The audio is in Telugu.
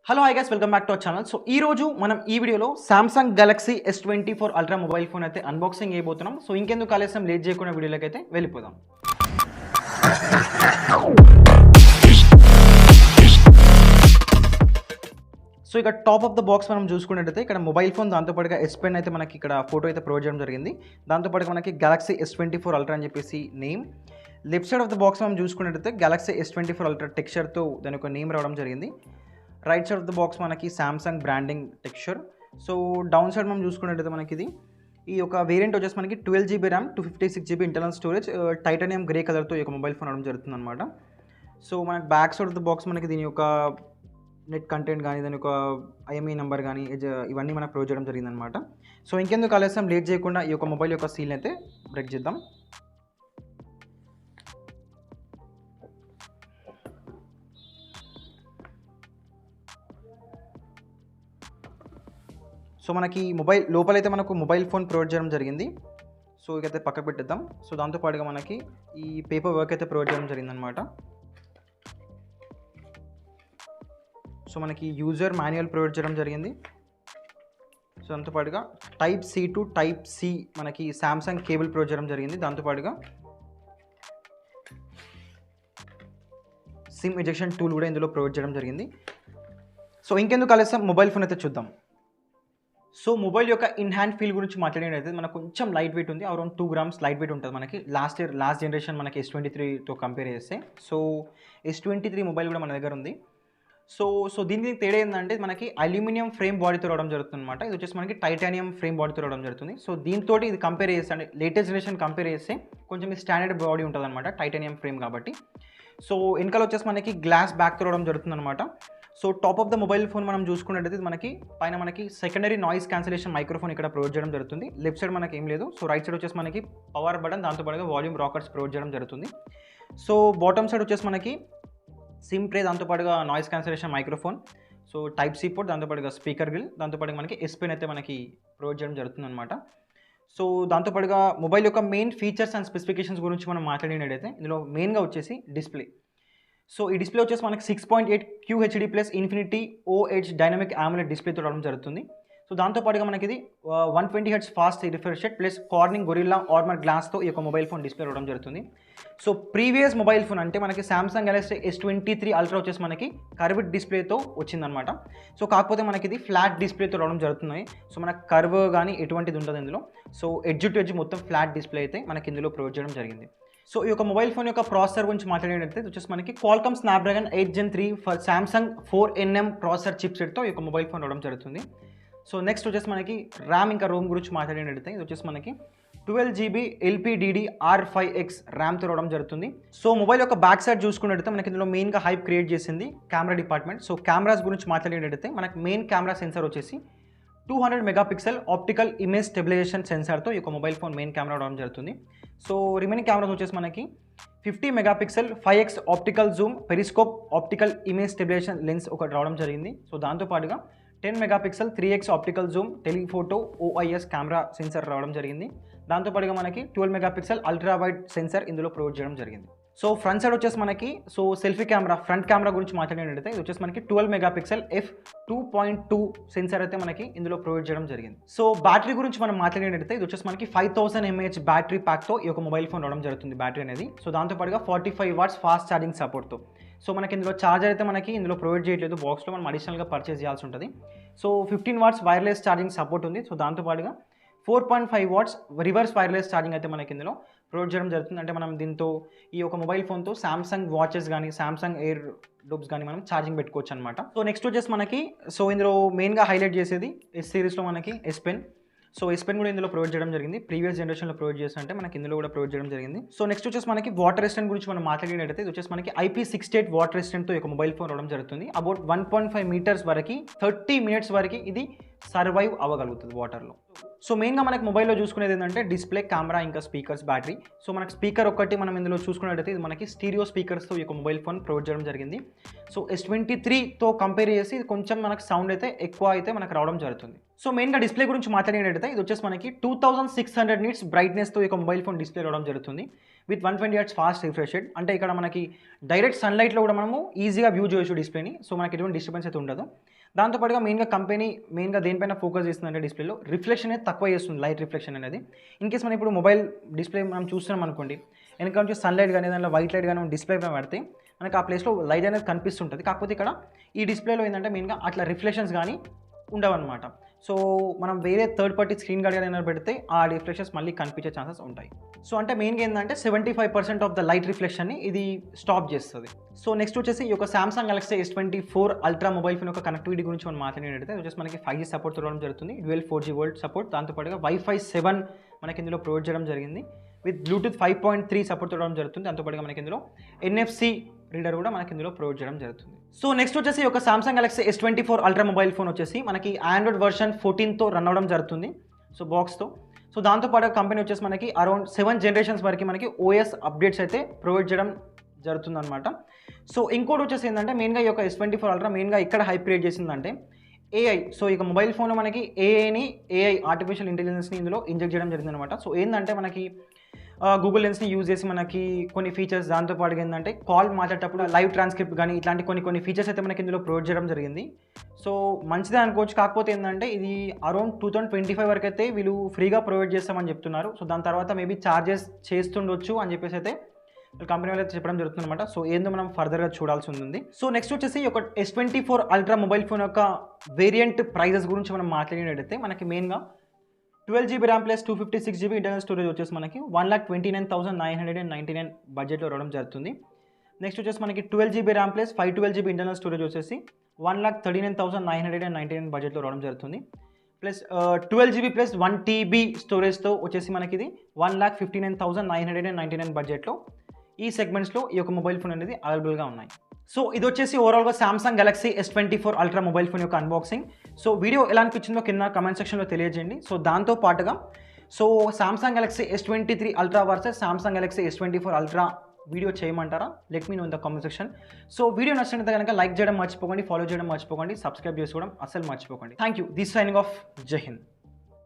Hello hi guys, welcome back to our channel. So ఈ రోజు మనం ఈ వీడియోలో Samsung Galaxy S24 Ultra mobile phone అయితే అన్బాక్సింగ్ చేయబోతున్నాం. సో ఇంకెందుకు ఆలస్యం, లేట్ చేయకుండా వీడియోలోకి అయితే వెళ్ళిపోదాం. సో ఇక టాప్ ఆఫ్ ద బాక్స్ మనం చూసుకున్నట్టయితే ఇక్కడ మొబైల్ ఫోన్, దాంతోపాటుగా S Pen అయితే మనకి ఇక్కడ ఫోటో అయితే ప్రొవైడ్ చేయడం జరిగింది. దాంతోపాటుగా మనకి గెలాక్సీ S24 అల్ట్రా అని చెప్పేసి name. Left side of the box మనం చూసుకున్నట్టయితే గెలాక్సీ S24 అల్ట్రా టెక్స్చర్తో దాని ఒక నేమ్ రావడం జరిగింది. Right side of the box మనకి Samsung branding texture. So down side మనం చూసుకున్నట్టయితే మనకి ఈ యొక్క వేరియంట్ వచ్చేసి మనకి 12GB RAM, 256GB internal storage, titanium grey కలర్తో ఈ యొక్క మొబైల్ ఫోన్ అవడం జరుగుతుంది అనమాట. సో మనకి back side of the box మనకి దీని యొక్క నెట్ కంటెంట్ కానీ, దాని యొక్క IMEI నెంబర్ కానీ ఇవన్నీ మనకు ప్రొవైడ్ చేయడం జరిగిందనమాట. సో ఇంకెందుకు ఆలస్యం, లేట్ చేయకుండా ఈ యొక్క మొబైల్ యొక్క సీల్ అయితే బ్రేక్ చేద్దాం. సో మనకి మొబైల్ లోపలైతే మనకు మొబైల్ ఫోన్ ప్రొవైడ్ చేయడం జరిగింది. సో ఇకైతే పక్కకు పెట్టేద్దాం. సో దాంతోపాటుగా మనకి ఈ పేపర్ వర్క్ అయితే ప్రొవైడ్ చేయడం జరిగిందనమాట. సో మనకి యూజర్ మాన్యువల్ ప్రొవైడ్ చేయడం జరిగింది. సో దాంతోపాటుగా type C to type C మనకి సామ్సంగ్ కేబుల్ ప్రొవైడ్ చేయడం జరిగింది. దాంతోపాటుగా సిమ్ ఎజెక్షన్ టూల్ కూడా ఇందులో ప్రొవైడ్ చేయడం జరిగింది. సో ఇంకెందుకు ఆలస్యం, మొబైల్ ఫోన్ అయితే చూద్దాం. సో మొబైల్ యొక్క ఇన్ హ్యాండ్ ఫీల్ గురించి మాట్లాడేటైతే మనకు కొంచెం లైట్ వెయిట్ ఉంది. అరౌండ్ 2 grams లైట్ వెయిట్ ఉంటుంది మనకి. లాస్ట్ జనరేషన్ మనకి S23తో కంపేర్ చేస్తే. సో S23 మొబైల్ కూడా మన దగ్గర ఉంది. సో దీనికి తేడా ఏంటంటే మనకి అల్యూమినియం ఫ్రేమ్ బాడీతో రావడం జరుగుతుంది అనమాట. ఇది వచ్చేసి మనకి టైటానియం ఫ్రేమ్ బాడీతో రావడం జరుగుతుంది. సో దీంతో ఇది కంపేర్ చేస్తే, అంటే లేటెస్ట్ జనరేషన్ కంపేర్ చేస్తే కొంచెం ఈ స్టాండర్డ్ బాడీ ఉంటుంది అనమాట, టైటానియం ఫ్రేమ్ కాబట్టి. సో వెనకాల వచ్చేసి మనకి గ్లాస్ బ్యాక్తో రావడం జరుగుతుంది అనమాట. So top of the mobile phone మనం చూసుకున్నట్టయితే మనకి పైన మనకి సెకండరీ నాయిస్ క్యాన్సిలేషన్ మైక్రోఫోన్ ఇక్కడ ప్రొవైడ్ చేయడం జరుగుతుంది. లెఫ్ట్ సైడ్ మనకి ఏం లేదు. సో రైట్ సైడ్ వచ్చేసి మనకి పవర్ బటన్, దాంతోపాటుగా వాల్యూమ్ రాకర్స్ ప్రొవైడ్ చేయడం జరుగుతుంది. సో బాటమ్ సైడ్ వచ్చేసి మనకి సిమ్ ట్రే, దాంతోపాటుగా noise cancellation microphone, so type C port, దాంతోపాటుగా స్పీకర్ గ్రిల్, దాంతోపాటుగా మనకి S Pen అయితే మనకి ప్రొవైడ్ చేయడం జరుగుతుంది అనమాట. సో దాంతోపాటుగా మొబైల్ యొక్క మెయిన్ ఫీచర్స్ అండ్ స్పెసిఫికేషన్స్ గురించి మనం మాట్లాడినట్టయితే ఇందులో మెయిన్గా వచ్చేసి డిస్ప్లే. సో ఈ డిస్ప్లే వచ్చేసి మనకి 6.8 QHD plus infinity OH dynamic AMOLED డిస్ప్లేతో రావడం జరుగుతుంది. సో దాంతోపాటుగా మనకి ఇది 120Hz fast refresh rate plus Corning Gorilla Armor గ్లాస్తో ఈ యొక్క మొబైల్ ఫోన్ డిస్ప్లే రావడం జరుగుతుంది. సో ప్రీవియస్ మొబైల్ ఫోన్ అంటే మనకి సామ్సంగ్ గెలాక్సీ S23 అల్ట్రా వచ్చేసి మనకి కర్వ్డ్ డిస్ప్లేతో వచ్చిందనమాట. సో కాకపోతే మనకి ఇది ఫ్లాట్ డిస్ప్లేతో రావడం జరుగుతుంది. సో మనకు కర్వ్ కానీ ఎటువంటిది ఉంటుంది ఇందులో. సో ఎడ్జ్ టు ఎడ్జ్ మొత్తం ఫ్లాట్ డిస్ప్లే అయితే మనకి ఇందులో ప్రొవైడ్ చేయడం జరిగింది. సో ఈ యొక్క మొబైల్ ఫోన్ యొక్క ప్రాసెసర్ గురించి మాట్లాడేటైతే వచ్చేసి మనకి Qualcomm Snapdragon 8 Gen 3 for Samsung 4nm processor chip సెట్తో ఈ యొక్క మొబైల్ ఫోన్ రావడం జరుగుతుంది. సో నెక్స్ట్ వచ్చేసి మనకి ర్యామ్ ఇంకా రోమ్ గురించి మాట్లాడేటైతే ఇది వచ్చేసి మనకి 12GB LPDDR5X ర్యామ్తో రావడం జరుగుతుంది. సో మొబైల్ యొక్క బ్యాక్ సైడ్ చూసుకున్నట్టయితే మనకి ఇందులో మెయిన్గా హైప్ క్రియేట్ చేసింది కెమెరా డిపార్ట్మెంట్. సో కెమెరాస్ గురించి మాట్లాడేటైతే మనకి మెయిన్ కెమెరా సెన్సార్ వచ్చేసి 200 మెగాపిక్సెల్ ఆప్టికల్ ఇమేజ్ స్టెబిలైజేషన్ సెన్సార్తో ఈ యొక్క మొబైల్ ఫోన్ మెయిన్ కెమెరా రావడం జరుగుతుంది. సో రిమైనింగ్ కెమెరాస్ వచ్చేసి మనకి 50 megapixel 5x optical zoom periscope optical image stabilization lens ఒకటి రావడం జరిగింది. సో దాంతోపాటుగా 10 megapixel 3x optical zoom telephoto OIS camera sensor రావడం జరిగింది. దాంతోపాటుగా మనకి 12 మెగాపిక్సెల్ అల్ట్రా వైడ్ సెన్సార్ ఇందులో ప్రొవైడ్ చేయడం జరిగింది. సో ఫ్రంట్ సైడ్ వచ్చేసి మనకి సెల్ఫీ కెమెరా, ఫ్రంట్ కెమెరా గురించి మాట్లాడినట్టయితే ఇది వచ్చేసి మనకి 12 మెగాపిక్సెల్ f2.2 సెన్సార్ అయితే మనకి ఇందులో ప్రొవైడ్ చేయడం జరిగింది. సో బ్యాటరీ గురించి మనం మాట్లాడినట్టయితే ఇది వచ్చేసి మనకి 5000 mAh బ్యాటరీ ప్యాక్తో ఈ యొక్క మొబైల్ ఫోన్ రావడం జరుగుతుంది బ్యాటరీ అనేది. సో దాంతోపాటుగా 45 watts ఫాస్ట్ ఛార్జింగ్ సపోర్ట్తో. సో మనకి ఇందులో ఛార్జర్ అయితే మనకి ఇందులో ప్రొవైడ్ చేయట్లేదు, బాక్స్లో మనం అడిషనల్గా పర్చేస్ చేయాల్సి ఉంటుంది. So 15 watts wireless charging support ఉంది. సో దాంతోపాటుగా 4.5 watts రివర్స్ వైర్లెస్ ఛార్జింగ్ అయితే మనకి ఇందులో ప్రొవైడ్ చేయడం జరుగుతుంది. అంటే మనం దీంతో ఈ యొక్క మొబైల్ ఫోన్తో సామ్సంగ్ వాచెస్ కానీ, సామ్సంగ్ ఎయిర్ డోబ్స్ కానీ మనం ఛార్జింగ్ పెట్టుకోవచ్చు అనమాట. సో నెక్స్ట్ వచ్చేసి మనకి ఇందులో మెయిన్గా హైలైట్ చేసేది S సిరీస్లో మనకి S Pen. So S Pen కూడా ఇందులో ప్రొవైడ్ చేయడం జరిగింది. ప్రీవియస్ జనరేషన్లో ప్రొవైడ్ చేస్తుంటే మనకి ఇందులో కూడా ప్రొవైడ్ చేయడం జరిగింది. సో నెక్స్ట్ వచ్చేసి మనకి వాటర్ రెసిస్టెంట్ గురించి మనం మాట్లాడినట్టయితే ఇది వచ్చేసి మనకి IP68 వాటర్ రెసిస్టెంట్తో ఒక మొబైల్ ఫోన్ రావడం జరుగుతుంది. అబౌట్ 1.5 meters వరకు 30 minutes వరకు ఇది సర్వైవ్ అవ్వగలుగుతుంది వాటర్లో. సో మెయిన్గా మనకి మొబైల్లో చూసుకునేది ఏంటంటే డిస్ప్లే, కెమెరా, ఇంకా స్పీకర్స్, బ్యాటరీ. సో మనకి స్పీకర్ ఒక్కటి మనం ఇందులో చూసుకున్నట్టయితే ఇది మనకి స్టీరియో స్పీకర్స్తో ఈ యొక్క మొబైల్ ఫోన్ ప్రొవైడ్ చేయడం జరిగింది. సో S23తో కంపేర్ చేసి కొంచెం మనకు సౌండ్ అయితే ఎక్కువ అయితే మనకు రావడం జరుగుతుంది. సో మెయిన్గా డిస్ప్లే గురించి మాట్లాడినట్టయితే ఇది వచ్చేసి మనకి 2600 నిట్స్ బ్రైట్నెస్తో ఈ యొక్క మొబైల్ ఫోన్ డిస్ప్లే రావడం జరుగుతుంది with 120 Hz fast refresh rate. అంటే ఇక్కడ మనకి డైరెక్ట్ సన్లైట్లో కూడా మనము ఈజీగా వ్యూ చేయొచ్చు డిస్ప్లేని. సో మనకి ఎటువంటి డిస్టర్బెన్స్ అయితే ఉండదు. దాంతోపాటుగా మెయిన్గా కంపెనీ దేనిపైన ఫోకస్ చేస్తుందంటే డిస్ప్లేలో రిఫ్లెక్షన్ అనేది తక్కువ చేస్తుంది, లైట్ రిఫ్లెక్షన్ అనేది. ఇన్ కేస్ మనం ఇప్పుడు మొబైల్ డిస్ప్లే మనం చూస్తున్నాం అనుకోండి, వెనక నుంచి సన్లైట్ కానీ దానిలో వైట్ లైట్ కానీ డిస్ప్లే పైన పడితే మనకి ఆ ప్లేస్లో లైట్ అనేది కనిపిస్తుంటుంది. కాకపోతే ఇక్కడ ఈ డిస్ప్లేలో ఏంటంటే మెయిన్గా అట్లా రిఫ్లెక్షన్స్ కానీ ఉండవన్నమాట. సో మనం వేరే థర్డ్ పార్టీ స్క్రీన్ గార్డ్ ఏదైనా పెడితే ఆ రిఫ్లెక్షన్స్ మళ్ళీ కనిపించే ఛాన్సెస్ ఉంటాయి. సో అంటే మెయిన్గా ఏంటంటే 75% ఆఫ్ ద లైట్ రిఫ్లెక్షన్ని ఇది స్టాప్ చేస్తుంది. సో నెక్స్ట్ వచ్చేసి ఈ యొక్క Samsung Galaxy S24 Ultra mobile phone యొక్క కనెక్టివిటీ గురించి మనం మాట్లాడినట్టయితే వచ్చేసి మనకి 5G సపోర్ట్ రావడం జరుగుతుంది, డ్యూయల్ 4G వోల్ట్ సపోర్ట్. దాంతోపాటుగా Wi-Fi 7 మనకి ఇందులో ప్రొవైడ్ చేయడం జరిగింది విత్ బ్లూటూత్ 5.3 సపోర్ట్ రావడం జరుగుతుంది. దాంతోపాటుగా మనకి ఇందులో NFC రీడర్ కూడా మనకి ఇందులో ప్రొవైడ్ చేయడం జరుగుతుంది. సో నెక్స్ట్ వచ్చేసి ఒక Samsung Galaxy S24 Ultra mobile phone వచ్చేసి మనకి ఆండ్రాయిడ్ వర్షన్ 14తో రన్ అవ్వడం జరుగుతుంది, సో బాక్స్తో. సో దాంతోపాటు కంపెనీ వచ్చేసి మనకి అరౌండ్ 7 జనరేషన్స్ వరకు మనకి OS అప్డేట్స్ అయితే ప్రొవైడ్ చేయడం జరుగుతుంది అనమాట. సో ఇంకోటి వచ్చేసి ఏంటంటే మెయిన్గా ఈ యొక్క S24 అల్ట్రా మెయిన్గా ఇక్కడ హైప్ క్రియేట్ చేసిందంటే AI. సో ఇక మొబైల్ ఫోన్లో మనకి AI ఆర్టిఫిషియల్ ఇంటెలిజెన్స్ని ఇందులో ఇంజెక్ట్ చేయడం జరిగింది అనమాట. సో ఏంటంటే మనకి గూగుల్ లెన్స్ని యూజ్ చేసి మనకి కొన్ని ఫీచర్స్, దాంతోపాటు ఏంటంటే కాల్ మాట్లాడేటప్పుడు లైవ్ ట్రాన్స్క్రిప్ట్ కానీ ఇట్లాంటి కొన్ని ఫీచర్స్ అయితే మనకి ఇందులో ప్రొవైడ్ చేయడం జరిగింది. సో మంచిదే అనుకోవచ్చు. కాకపోతే ఏంటంటే ఇది అరౌండ్ 2025 వరకు అయితే వీళ్ళు ఫ్రీగా ప్రొవైడ్ చేస్తామని చెప్తున్నారు. సో దాని తర్వాత మేబీ ఛార్జెస్ చేస్తుండొచ్చు అని చెప్పేసి అయితే కంపెనీ వాళ్ళు అయితే చెప్పడం జరుగుతుంది అనమాట. సో ఏందో మనం ఫర్దర్గా చూడాల్సి ఉంది. సో నెక్స్ట్ వచ్చేసి ఒక S24 అల్ట్రా మొబైల్ ఫోన్ యొక్క వేరియంట్ ప్రైజెస్ గురించి మనం మాట్లాడినట్టయితే మనకి మెయిన్గా 12GB RAM plus 256GB internal storage వచ్చేసి మనకి 1,29,999 బడ్జెట్లో రావడం జరుగుతుంది. నెక్స్ట్ వచ్చేసి మనకి 12GB RAM plus 512GB internal storage వచ్చేసి 1,39,999 బడ్జెట్లో రావడం జరుగుతుంది. ప్లస్ 12GB ప్లస్ 1TB స్టోరేజ్తో వచ్చేసి మనకి ఇది 1,59,999 బడ్జెట్లో ఈ సెగ్మెంట్స్లో ఈ యొక్క మొబైల్ ఫోన్ అనేది అవైలబుల్గా ఉన్నాయి. సో ఇది వచ్చేసి ఓవరాల్గా Samsung Galaxy S24 Ultra mobile phone యొక్క అన్బాక్సింగ్. సో వీడియో ఎలా అనిపించిందో కింద కమెంట్ సెక్షన్లో తెలియజేయండి. సో దాంతో పాటుగా Samsung Galaxy S23 Ultra versus Samsung Galaxy S24 Ultra video చేయమంటారా? Let me know in the comment section. So video నచ్చినట్లయితే కనుక లైక్ చేయడం మర్చిపోకండి, ఫాలో చేయడం మర్చిపోకండి, సబ్స్క్రైబ్ చేసుకోవడం అసలు మర్చిపోకండి. Thank you. This signing off. జై హింద్.